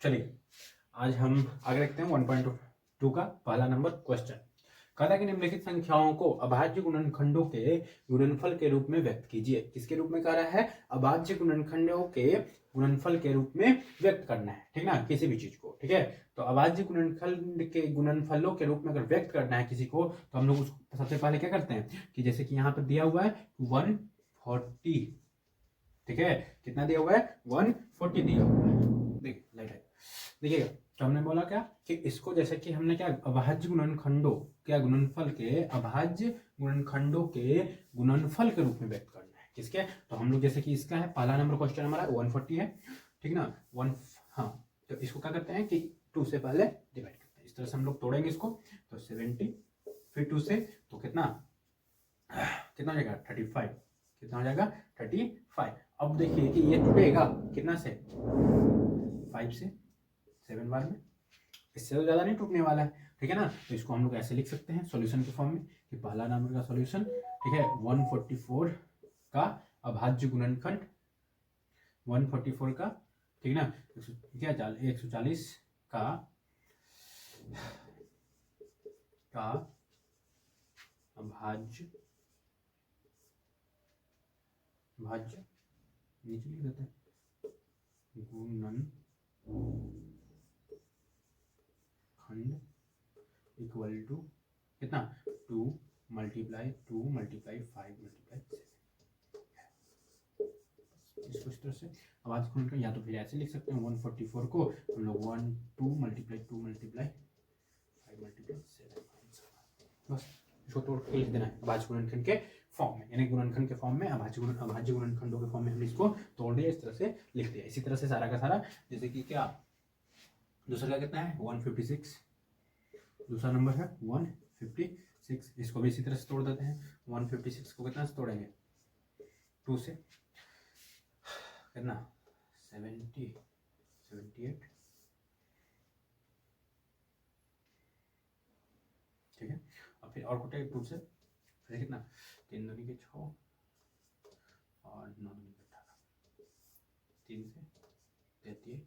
चलिए आज हम आगे रखते हैं 1.2 का पहला नंबर क्वेश्चन। कहता है कि निम्नलिखित संख्याओं को अभाज्य गुणनखंडों के गुणनफल के रूप में व्यक्त कीजिए। किसके रूप में कह रहा है? अभाज्य गुणनखंडों के गुणनफल के रूप में व्यक्त करना है, ठीक ना, किसी भी चीज को। ठीक है, तो अभाज्य गुणनखंड के गुणनफलों के रूप में अगर व्यक्त करना है किसी को, तो हम लोग उसको सबसे पहले क्या करते हैं कि जैसे कि यहाँ पर दिया हुआ है 140, ठीक है, कितना दिया हुआ है? 140 दिया हुआ है। देखिएगा, तो हमने बोला क्या कि इसको जैसे कि हमने क्या अभाज्य गुणनखंडों क्या गुणनफल के अभाज्य गुणनखंडों के गुणनफल के रूप में व्यक्त करना है। किसके? तो हम लोग जैसे कि इसका है पहला नंबर क्वेश्चन हमारा 140 है, ठीक ना, हाँ, तो इसको क्या करते हैं कि 2 से पहले डिवाइड करते हैं। इस तरह से हम लोग तोड़ेंगे इसको, तो 70 फिर 2 से, तो कितना हो जाएगा? 35। कितना हो जाएगा? 35। अब देखिए कि ये टूटेगा कितना से? 5 से 7 बार में, इससे तो ज़्यादा नहीं टूटने वाला है, ठीक है ना। तो इसको हम लोग ऐसे लिख सकते हैं सॉल्यूशन के फॉर्म में कि पहला नंबर का सॉल्यूशन, ठीक है, 144 का अभाज्य गुणनखंड 144 का, ठीक ना, 140 का अभाज्य नीचे लिख देते हैं गुणनखंड इक्वल टू कितना? 2 मल्टीप्लाई 5 मल्टीप्लाई 7। इसको इस तरह से आवाज खोल कर या तो फिर ऐसे लिख सकते हैं 144 को हम लोग 2 मल्टीप्लाई 5 मल्टीप्लाई 7। बस इसको तोड़ के लिख देना है अभाज्य गुणनखंड के फॉर्म में, यानी गुणनखंड के फॉर्म में अभाज्य गुणनखंडों के फॉर्म में हमने इसको तोड़ दिया, इस तरह से लिख दिया। इसी तरह से सारा का सारा, जैसे कि क्या दूसरा का कितना है? 156, दूसरा नंबर है 156, इसको भी इसी तरह से तोड़ देते हैं। 156 को कितना से तोड़ेंगे? 2 से, कितना? 70 78, ठीक है। अब फिर और कुटे 2 से, फिर कितना? 3 दूनी के 6 और 9 दूनी के 18, 3 से 33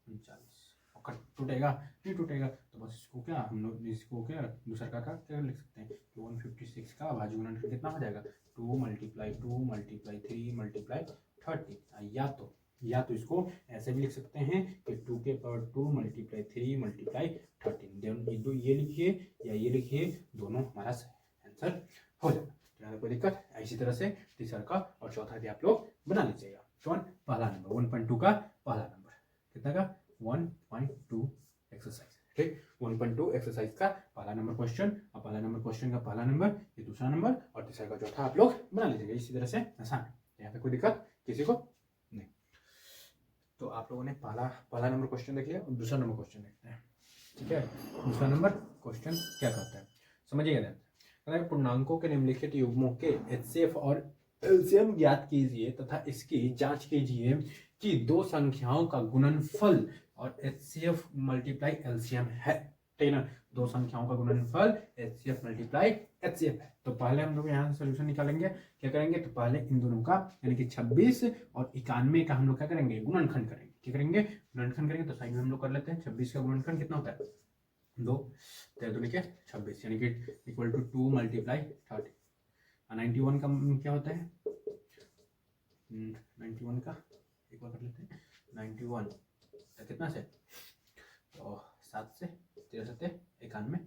39। और टूटेगा? नहीं टूटेगा, तो बस इसको क्या हम लोग इसको क्या दूसरा का क्या लिख सकते हैं कि 156 का अभाज्य गुणनखंड कितना हो जाएगा? 2 मल्टीप्लाई 3 मल्टीप्लाई 30। या तो इसको ऐसे भी लिख सकते हैं कि 2 के पावर 2 मल्टीप्लाई 3 मल्टीप्लाई 13। ये लिखिए या ये लिखिए, दोनों हमारा आंसर हो जाएगा, कोई दिक्कत। इसी तरह से तीसरा का और चौथा भी आप लोग बना लीजिएगा। कौन? पहला नंबर 1.2 का पहला नंबर कितना का? 1.2 एक्सरसाइज, ठीक, 1.2 एक्सरसाइज का पहला नंबर क्वेश्चन, और पहला नंबर क्वेश्चन का पहला नंबर, ये दूसरा नंबर और तीसरा का चौथा आप लोग बना लीजिएगा। इसी तरह से आसान, यहाँ पे कोई दिक्कत किसी को नहीं। तो आप लोगों ने पहला नंबर क्वेश्चन देख लिया, और दूसरा नंबर क्वेश्चन देखते हैं, ठीक है। दूसरा नंबर क्वेश्चन क्या कहता है, समझिएगा। पूर्णांकों के निम्नलिखित युग्मों के HCF और LCM ज्ञात कीजिए तथा इसकी जांच कीजिए कि दो संख्याओं का गुणनफल और HCF मल्टीप्लाई LCM है, ठीक है ना। दो संख्याओं का गुणनफल HCF मल्टीप्लाई HCF है। तो पहले हम लोग यहाँ से सोल्यूशन निकालेंगे। क्या करेंगे? तो पहले इन दोनों का यानी कि 26 और 91 का हम लोग क्या करेंगे? गुणनखंड करेंगे। क्या करेंगे? गुणनखंड करेंगे। तो साइड में हम लोग कर लेते हैं। 26 का गुणनखंड कितना होता है? 2, 13 लिखे 26, यानी कि इक्वल टू 2 मल्टीप्लाई 30। 91 का क्या होता है? 91 का एक बार कर लेते हैं। 91 कितना से? तो 7 से 13 7 91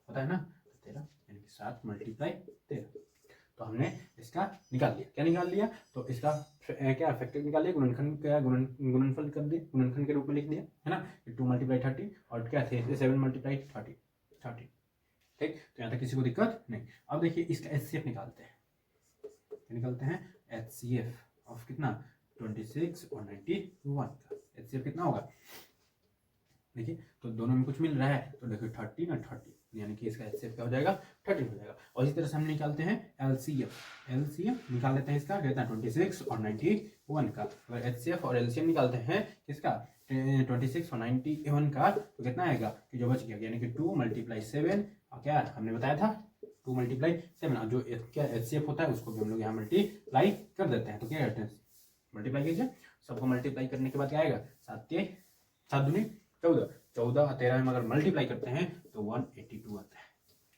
होता है ना, 13 यानी कि 7 मल्टीप्लाई 13। तो हमने इसका निकाल लिया। क्या निकाल लिया? तो इसका क्या फैक्टर निकाल लिया, गुणनखंड क्या गुणनफल कर दिया, गुणनखंड के रूप में लिख दिया, है ना। 2 मल्टीप्लाई 30 और क्या थे? 7 मल्टीप्लाई 30, ठीक। तो यहाँ तक किसी को दिक्कत नहीं। अब देखिए इसका HCF निकालते हैं। निकालते हैं HCF ऑफ कितना? 26 और 91 का HCF कितना होगा? देखिए तो दोनों में कुछ मिल रहा है, तो देखिए 30 और 30, यानी कि इसका HCF क्या हो जाएगा? 30 हो जाएगा। और इसी तरह से हम निकालते हैं LCM निकाल लेते हैं इसका, कितना? 26 और 91 का। अगर HCF और LCM निकालते हैं किसका? 26 और 91 का, तो कितना आएगा कि जो बच गया, यानी कि 2 मल्टीप्लाई 7, और क्या हमने बताया था 2 मल्टीप्लाई 7, जो क्या HCF होता है उसको भी हम लोग यहाँ मल्टीप्लाई कर देते हैं। तो क्या करते हैं? मल्टीप्लाई कीजिए, सबको मल्टीप्लाई करने के बाद क्या आएगा? 7 7 दूनी 14, 14 और 13 में अगर मल्टीप्लाई करते हैं तो 182 आता है।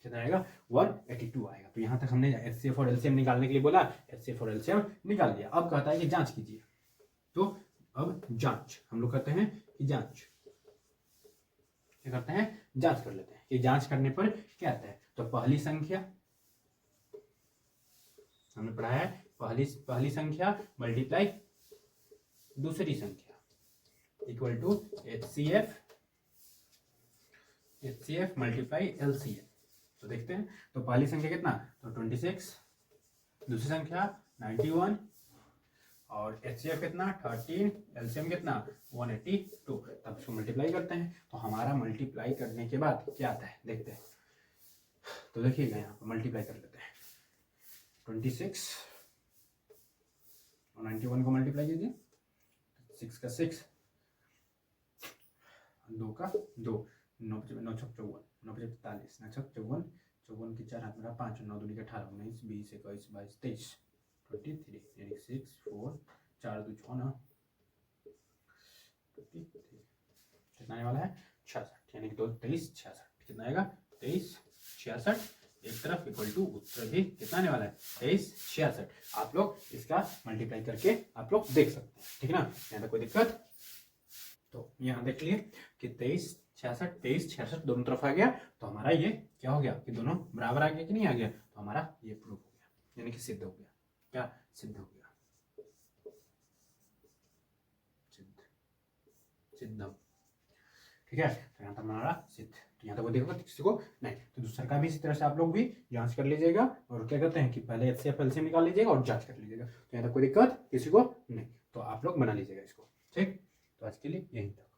कितना आएगा? 182 आएगा। तो यहाँ तक हमने HCF और LCM निकालने के लिए बोला, HCF और LCM निकाल दिया। अब कहता है कि जांच कीजिए। तो अब जांच हम लोग करते हैं कि जांच क्या करते हैं, जांच कर लेते हैं कि जांच करने पर क्या आता है। तो पहली संख्या हमने पढ़ा है, पहली संख्या मल्टीप्लाई दूसरी संख्या equal to HCF multiply LCM। तो देखते हैं, तो पहली संख्या कितना, तो 26, दूसरी संख्या 91 और HCF कितना 13, LCM कितना 182। तब इसको मल्टीप्लाई करते हैं। तो हमारा मल्टीप्लाई करने के बाद क्या आता है देखते हैं। तो देखिएगा यहाँ पर मल्टीप्लाई कर लेते हैं। 26 और 91 को मल्टीप्लाई कीजिए, 6 का 6, 2 का 2, 9 छक 54, 9 55 45, 9 छक 54, 54 के 4 हाथ मेरा 5, 9 दूनी का 18, 19 20 21 22 23 23 यानी 6 4 4 2 6 9 23। कितना आने वाला है 66, यानी कि 2 23 66। कितना आएगा 23 66। एक तरफ इक्वल टू उत्तर भी कितना आने वाला है 23 66। आप लोग इसका मल्टीप्लाई करके आप लोग देख सकते हैं, ठीक है ना, यहाँ तक कोई दिक्कत। तो यहाँ देख लिए कि 23 66 दोनों तरफ आ गया। तो हमारा ये क्या हो गया कि दोनों बराबर आ गया कि नहीं आ गया। तो हमारा ये प्रूफ हो गया, यानी कि सिद्ध हो गया। क्या सिद्ध हो गया, सिद्ध। ठीक है, तो यहाँ तक हमारा सिद्ध। तो यहाँ तक वो देखो किसी को नहीं, तो दूसरा का भी इसी तरह से आप लोग भी जांच कर लीजिएगा। और क्या कहते हैं कि पहले HCF LCM निकाल लीजिएगा और जांच कर लीजिएगा। तो यहाँ तक कोई दिक्कत किसी को नहीं, तो आप लोग बना लीजिएगा इसको। ठीक, तो आज के लिए यही था।